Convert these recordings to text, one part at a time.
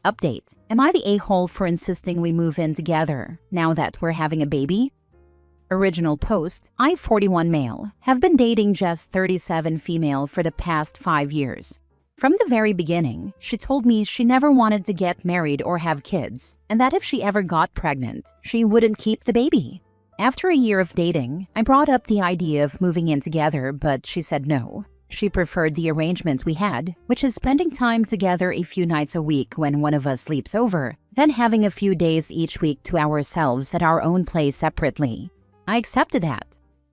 Update. Am I the a-hole for insisting we move in together now that we're having a baby? Original post. I, 41 male, have been dating just 37 female for the past 5 years. From the very beginning, she told me she never wanted to get married or have kids, and that if she ever got pregnant, she wouldn't keep the baby. After a year of dating, I brought up the idea of moving in together, but she said no. She preferred the arrangement we had, which is spending time together a few nights a week when one of us sleeps over, then having a few days each week to ourselves at our own place separately. I accepted that.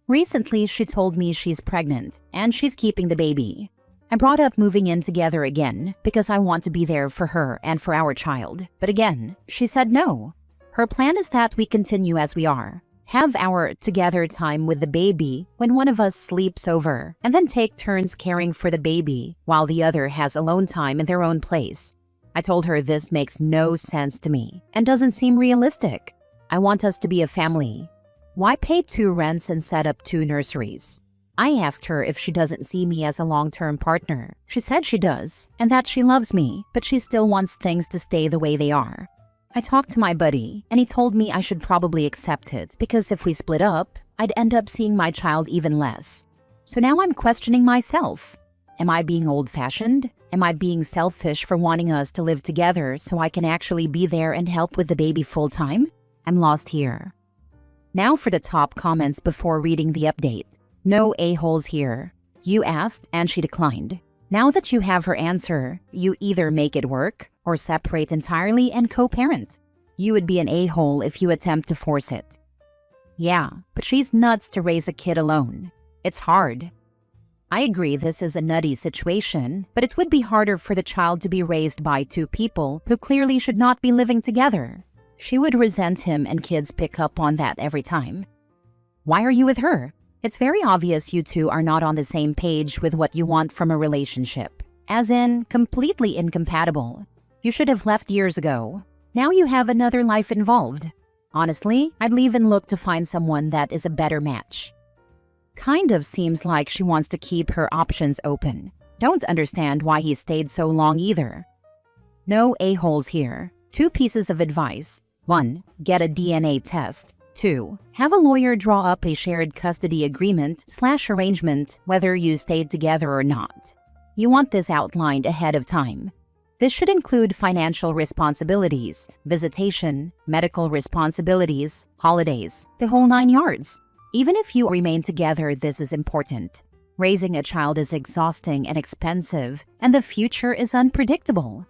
Recently, she told me she's pregnant, and she's keeping the baby. I brought up moving in together again because I want to be there for her and for our child, but again, she said no. Her plan is that we continue as we are, have our together time with the baby when one of us sleeps over, and then take turns caring for the baby while the other has alone time in their own place. I told her this makes no sense to me and doesn't seem realistic. I want us to be a family. Why pay 2 rents and set up 2 nurseries? I asked her if she doesn't see me as a long-term partner. She said she does, and that she loves me, but she still wants things to stay the way they are. I talked to my buddy, and he told me I should probably accept it because if we split up, I'd end up seeing my child even less. So now I'm questioning myself. Am I being old-fashioned? Am I being selfish for wanting us to live together so I can actually be there and help with the baby full-time? I'm lost here. Now for the top comments before reading the update. No a-holes here. You asked, and she declined. Now that you have her answer, you either make it work or separate entirely and co-parent. You would be an a-hole if you attempt to force it. Yeah, but she's nuts to raise a kid alone. It's hard. I agree this is a nutty situation, but it would be harder for the child to be raised by 2 people who clearly should not be living together. She would resent him and kids pick up on that every time. Why are you with her? It's very obvious you two are not on the same page with what you want from a relationship. As in, completely incompatible. You should have left years ago. Now you have another life involved. Honestly, I'd leave and look to find someone that is a better match. Kind of seems like she wants to keep her options open. Don't understand why he stayed so long either. No a-holes here. 2 pieces of advice. 1. Get a DNA test. 2. Have a lawyer draw up a shared custody agreement/arrangement whether you stayed together or not. You want this outlined ahead of time. This should include financial responsibilities, visitation, medical responsibilities, holidays, the whole 9 yards. Even if you remain together, this is important. Raising a child is exhausting and expensive, and the future is unpredictable.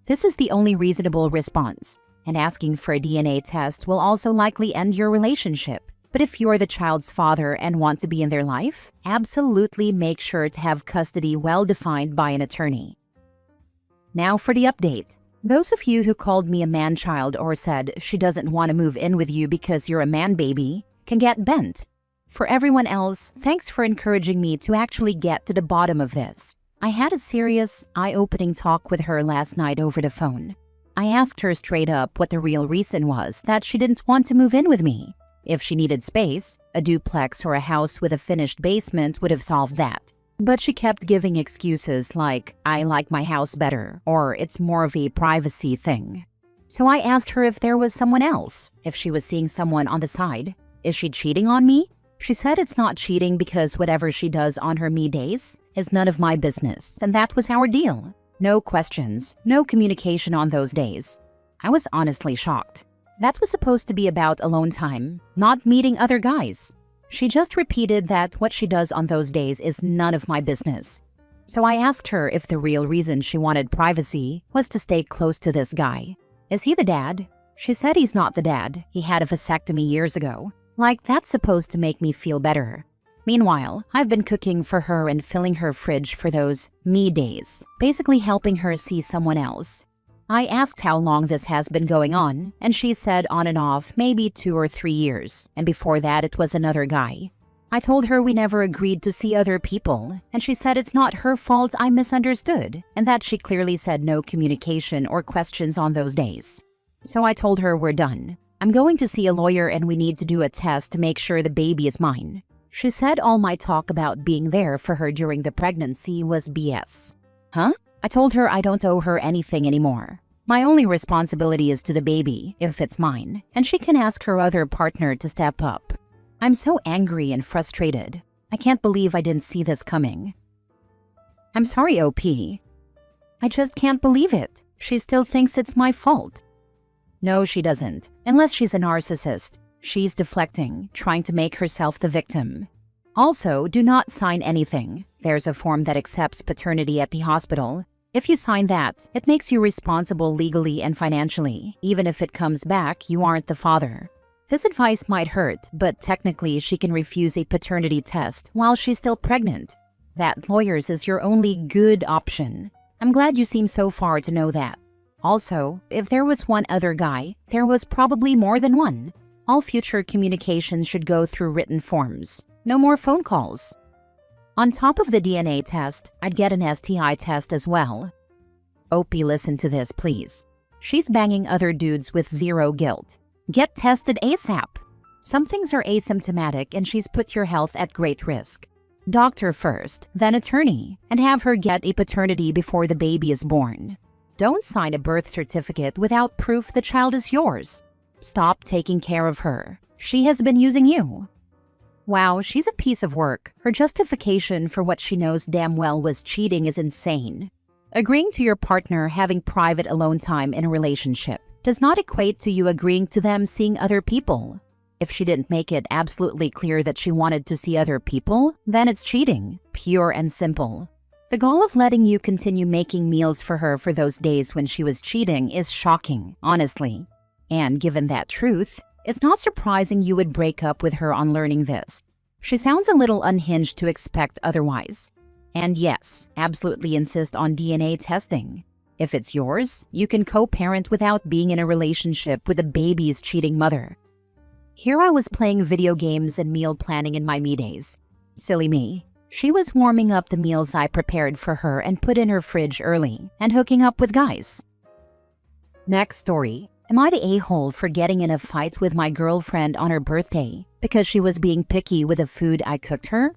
This is the only reasonable response, and asking for a DNA test will also likely end your relationship. But if you're the child's father and want to be in their life, absolutely make sure to have custody well defined by an attorney. Now for the update. Those of you who called me a man-child or said she doesn't want to move in with you because you're a man-baby can get bent. For everyone else, thanks for encouraging me to actually get to the bottom of this. I had a serious, eye-opening talk with her last night over the phone. I asked her straight up what the real reason was that she didn't want to move in with me. If she needed space, a duplex or a house with a finished basement would have solved that. But she kept giving excuses like, I like my house better, or it's more of a privacy thing. So I asked her if there was someone else, if she was seeing someone on the side. Is she cheating on me? She said it's not cheating because whatever she does on her me days is none of my business, and that was our deal. No questions, no communication on those days. I was honestly shocked. That was supposed to be about alone time, not meeting other guys. She just repeated that what she does on those days is none of my business. So I asked her if the real reason she wanted privacy was to stay close to this guy. Is he the dad? She said he's not the dad. He had a vasectomy years ago. Like, that's supposed to make me feel better. Meanwhile, I've been cooking for her and filling her fridge for those me days, basically helping her see someone else. I asked how long this has been going on, and she said on and off maybe 2 or 3 years, and before that it was another guy. I told her we never agreed to see other people, and she said it's not her fault I misunderstood, and that she clearly said no communication or questions on those days. So I told her we're done. I'm going to see a lawyer and we need to do a test to make sure the baby is mine. She said all my talk about being there for her during the pregnancy was BS. Huh? I told her I don't owe her anything anymore. My only responsibility is to the baby, if it's mine, and she can ask her other partner to step up. I'm so angry and frustrated. I can't believe I didn't see this coming. I'm sorry, OP. I just can't believe it. She still thinks it's my fault. No, she doesn't, unless she's a narcissist. She's deflecting, trying to make herself the victim. Also, do not sign anything. There's a form that accepts paternity at the hospital. If you sign that, it makes you responsible legally and financially. Even if it comes back, you aren't the father. This advice might hurt, but technically she can refuse a paternity test while she's still pregnant. That lawyers is your only good option. I'm glad you seem so far to know that. Also, if there was one other guy, there was probably more than one. All future communications should go through written forms. No more phone calls. On top of the DNA test, I'd get an STI test as well. Opie, listen to this, please. She's banging other dudes with zero guilt. Get tested ASAP. Some things are asymptomatic and she's put your health at great risk. Doctor first, then attorney, and have her get a paternity before the baby is born. Don't sign a birth certificate without proof the child is yours. Stop taking care of her. She has been using you. Wow, she's a piece of work. Her justification for what she knows damn well was cheating is insane. Agreeing to your partner having private alone time in a relationship does not equate to you agreeing to them seeing other people. If she didn't make it absolutely clear that she wanted to see other people, then it's cheating, pure and simple. The goal of letting you continue making meals for her for those days when she was cheating is shocking, honestly. And given that truth, it's not surprising you would break up with her on learning this. She sounds a little unhinged to expect otherwise. And yes, absolutely insist on DNA testing. If it's yours, you can co-parent without being in a relationship with the baby's cheating mother. Here I was playing video games and meal planning in my me days. Silly me. She was warming up the meals I prepared for her and put in her fridge early and hooking up with guys. Next story. Am I the a-hole for getting in a fight with my girlfriend on her birthday because she was being picky with the food I cooked her?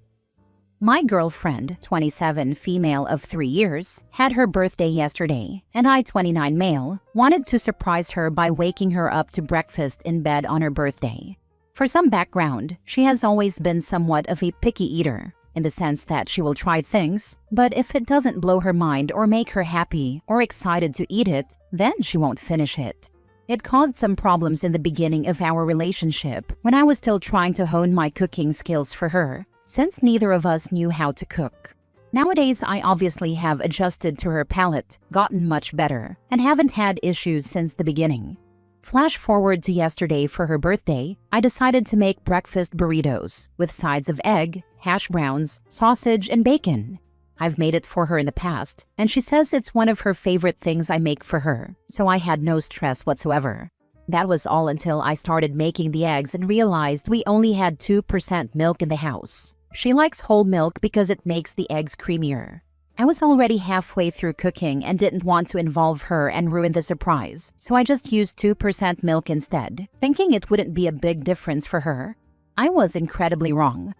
My girlfriend, 27, female of 3 years, had her birthday yesterday, and I, 29, male, wanted to surprise her by waking her up to breakfast in bed on her birthday. For some background, she has always been somewhat of a picky eater, in the sense that she will try things, but if it doesn't blow her mind or make her happy or excited to eat it, then she won't finish it. It caused some problems in the beginning of our relationship when I was still trying to hone my cooking skills for her, since neither of us knew how to cook. Nowadays, I obviously have adjusted to her palate, gotten much better, and haven't had issues since the beginning. Flash forward to yesterday for her birthday, I decided to make breakfast burritos with sides of egg, hash browns, sausage, and bacon. I've made it for her in the past, and she says it's one of her favorite things I make for her, so I had no stress whatsoever. That was all until I started making the eggs and realized we only had 2% milk in the house. She likes whole milk because it makes the eggs creamier. I was already halfway through cooking and didn't want to involve her and ruin the surprise, so I just used 2% milk instead, thinking it wouldn't be a big difference for her. I was incredibly wrong.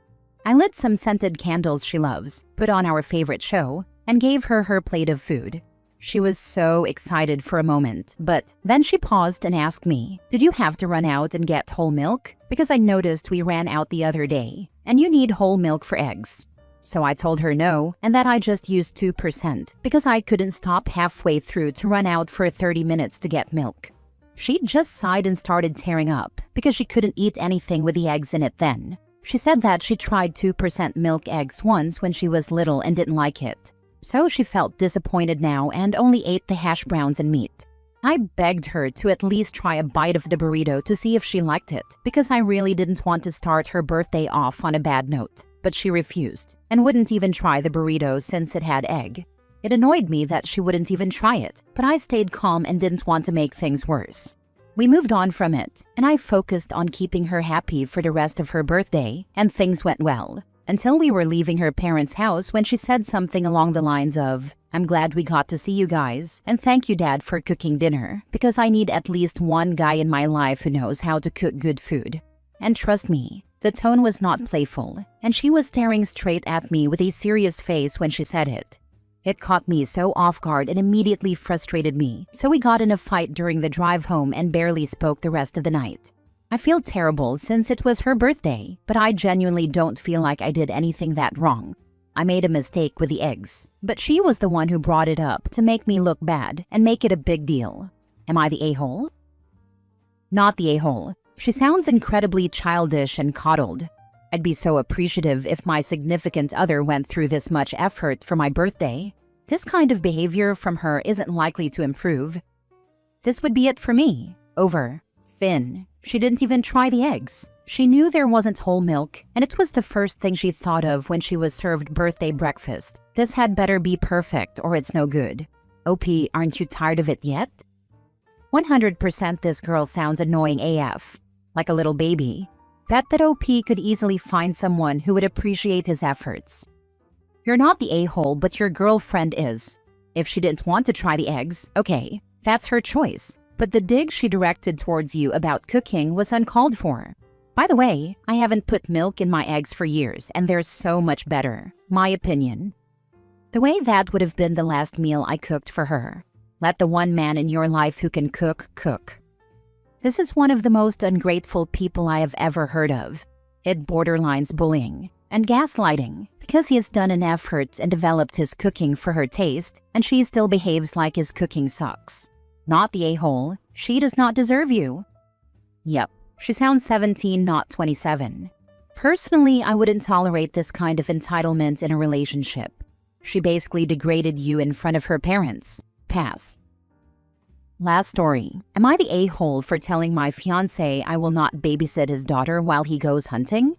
I lit some scented candles she loves, put on our favorite show, and gave her her plate of food. She was so excited for a moment, but then she paused and asked me, "Did you have to run out and get whole milk? Because I noticed we ran out the other day, and you need whole milk for eggs." So I told her no, and that I just used 2% because I couldn't stop halfway through to run out for 30 minutes to get milk. She just sighed and started tearing up because she couldn't eat anything with the eggs in it then. She said that she tried 2% milk eggs once when she was little and didn't like it. So she felt disappointed now and only ate the hash browns and meat. I begged her to at least try a bite of the burrito to see if she liked it because I really didn't want to start her birthday off on a bad note. But she refused and wouldn't even try the burrito since it had egg. It annoyed me that she wouldn't even try it, but I stayed calm and didn't want to make things worse. We moved on from it, and I focused on keeping her happy for the rest of her birthday, and things went well. Until we were leaving her parents' house when she said something along the lines of, "I'm glad we got to see you guys, and thank you, Dad, for cooking dinner, because I need at least one guy in my life who knows how to cook good food." And trust me, the tone was not playful, and she was staring straight at me with a serious face when she said it. It caught me so off guard and immediately frustrated me, so we got in a fight during the drive home and barely spoke the rest of the night. I feel terrible since it was her birthday, but I genuinely don't feel like I did anything that wrong. I made a mistake with the eggs, but she was the one who brought it up to make me look bad and make it a big deal. Am I the a-hole? Not the a-hole. She sounds incredibly childish and coddled. I'd be so appreciative if my significant other went through this much effort for my birthday. This kind of behavior from her isn't likely to improve. This would be it for me. Over. Finn. She didn't even try the eggs. She knew there wasn't whole milk, and it was the first thing she thought of when she was served birthday breakfast. This had better be perfect or it's no good. OP, aren't you tired of it yet? 100% this girl sounds annoying AF. Like a little baby. Bet that OP could easily find someone who would appreciate his efforts. You're not the a-hole, but your girlfriend is. If she didn't want to try the eggs, okay, that's her choice. But the dig she directed towards you about cooking was uncalled for. By the way, I haven't put milk in my eggs for years, and they're so much better. My opinion. The way that would have been the last meal I cooked for her. Let the one man in your life who can cook, cook. This is one of the most ungrateful people I have ever heard of. It borderlines bullying and gaslighting because he has done an effort and developed his cooking for her taste, and she still behaves like his cooking sucks. Not the a-hole. She does not deserve you. Yep. She sounds 17, not 27. Personally, I wouldn't tolerate this kind of entitlement in a relationship. She basically degraded you in front of her parents. Pass. Last story. Am I the a-hole for telling my fiancé I will not babysit his daughter while he goes hunting?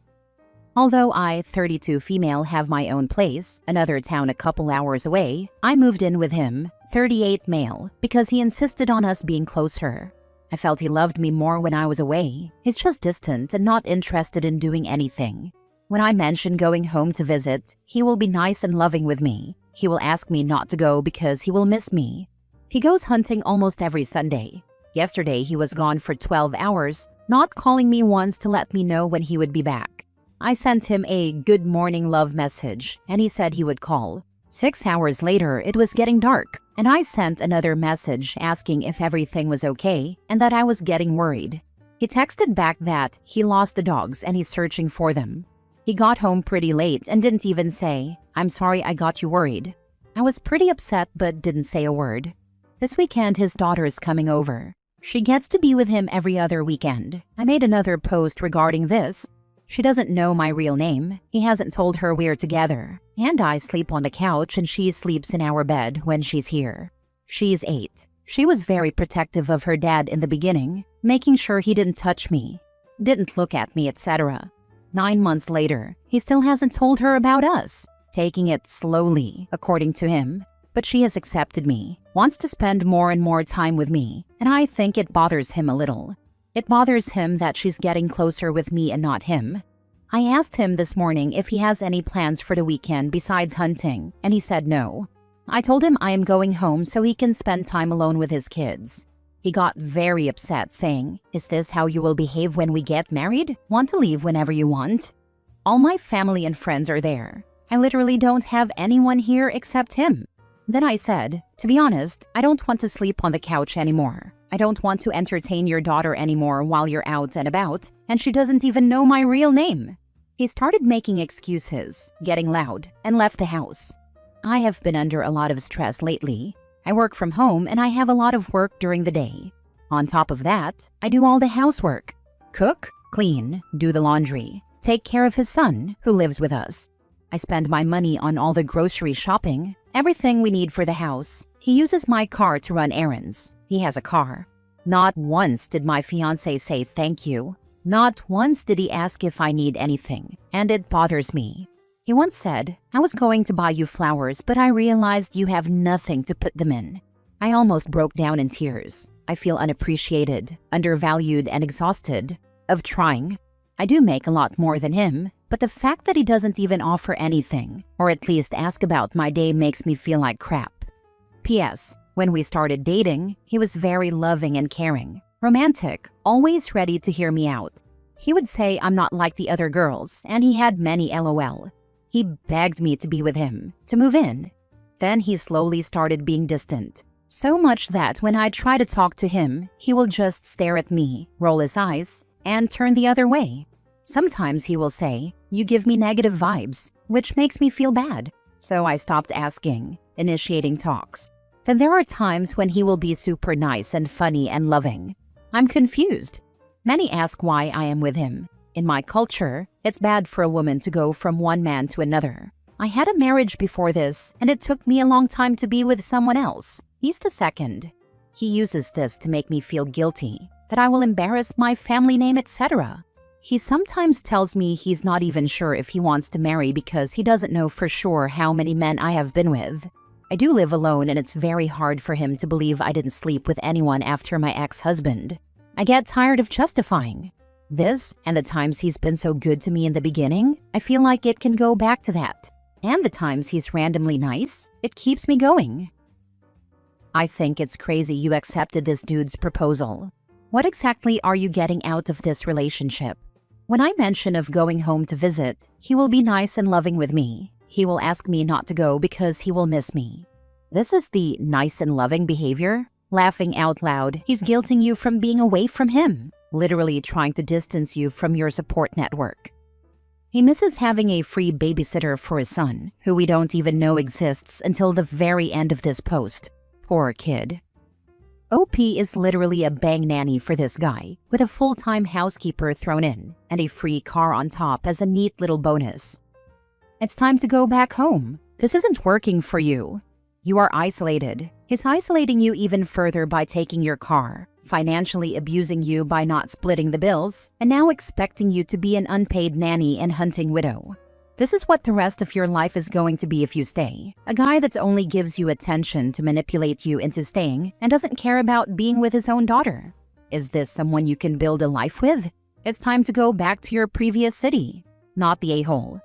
Although I, 32 female, have my own place, another town a couple hours away, I moved in with him, 38 male, because he insisted on us being closer. I felt he loved me more when I was away. He's just distant and not interested in doing anything. When I mention going home to visit, he will be nice and loving with me. He will ask me not to go because he will miss me. He goes hunting almost every Sunday. Yesterday he was gone for 12 hours, not calling me once to let me know when he would be back. I sent him a good morning love message, and he said he would call. 6 hours later, it was getting dark, and I sent another message asking if everything was okay and that I was getting worried. He texted back that he lost the dogs and he's searching for them. He got home pretty late and didn't even say, "I'm sorry I got you worried." I was pretty upset but didn't say a word. This weekend his daughter is coming over. She gets to be with him every other weekend. I made another post regarding this. She doesn't know my real name. He hasn't told her we're together. And I sleep on the couch and she sleeps in our bed when she's here. She's 8. She was very protective of her dad in the beginning, making sure he didn't touch me, didn't look at me, etc. 9 months later, he still hasn't told her about us. Taking it slowly, according to him. But she has accepted me, wants to spend more and more time with me, and I think it bothers him a little. It bothers him that she's getting closer with me and not him. I asked him this morning if he has any plans for the weekend besides hunting, and he said no. I told him I am going home so he can spend time alone with his kids. He got very upset, saying, "Is this how you will behave when we get married? Want to leave whenever you want?" All my family and friends are there. I literally don't have anyone here except him. Then I said, "To be honest, I don't want to sleep on the couch anymore. I don't want to entertain your daughter anymore while you're out and about, and she doesn't even know my real name." He started making excuses, getting loud, and left the house. I have been under a lot of stress lately. I work from home and I have a lot of work during the day. On top of that, I do all the housework. Cook, clean, do the laundry, take care of his son, who lives with us. I spend my money on all the grocery shopping, everything we need for the house. He uses my car to run errands. He has a car. Not once did my fiancé say thank you. Not once did he ask if I need anything, and it bothers me. He once said, "I was going to buy you flowers, but I realized you have nothing to put them in." I almost broke down in tears. I feel unappreciated, undervalued, and exhausted of trying. I do make a lot more than him, but the fact that he doesn't even offer anything, or at least ask about my day, makes me feel like crap. P.S. When we started dating, he was very loving and caring, romantic, always ready to hear me out. He would say I'm not like the other girls, and he had many LOL. He begged me to be with him, to move in. Then he slowly started being distant. So much that when I try to talk to him, he will just stare at me, roll his eyes, and turn the other way. Sometimes he will say, "You give me negative vibes," which makes me feel bad. So I stopped asking, initiating talks. Then there are times when he will be super nice and funny and loving. I'm confused. Many ask why I am with him. In my culture, it's bad for a woman to go from one man to another. I had a marriage before this, and it took me a long time to be with someone else. He's the second. He uses this to make me feel guilty, that I will embarrass my family name, etc. He sometimes tells me he's not even sure if he wants to marry because he doesn't know for sure how many men I have been with. I do live alone, and it's very hard for him to believe I didn't sleep with anyone after my ex-husband. I get tired of justifying this, and the times he's been so good to me in the beginning, I feel like it can go back to that. And the times he's randomly nice, it keeps me going. I think it's crazy you accepted this dude's proposal. What exactly are you getting out of this relationship? When I mention of going home to visit, he will be nice and loving with me. He will ask me not to go because he will miss me. This is the nice and loving behavior? Laughing out loud, he's guilting you from being away from him, literally trying to distance you from your support network. He misses having a free babysitter for his son, who we don't even know exists until the very end of this post. Poor kid. OP is literally a bang nanny for this guy, with a full-time housekeeper thrown in, and a free car on top as a neat little bonus. It's time to go back home. This isn't working for you. You are isolated. He's isolating you even further by taking your car, financially abusing you by not splitting the bills, and now expecting you to be an unpaid nanny and hunting widow. This is what the rest of your life is going to be if you stay. A guy that only gives you attention to manipulate you into staying and doesn't care about being with his own daughter. Is this someone you can build a life with? It's time to go back to your previous city, not the a-hole.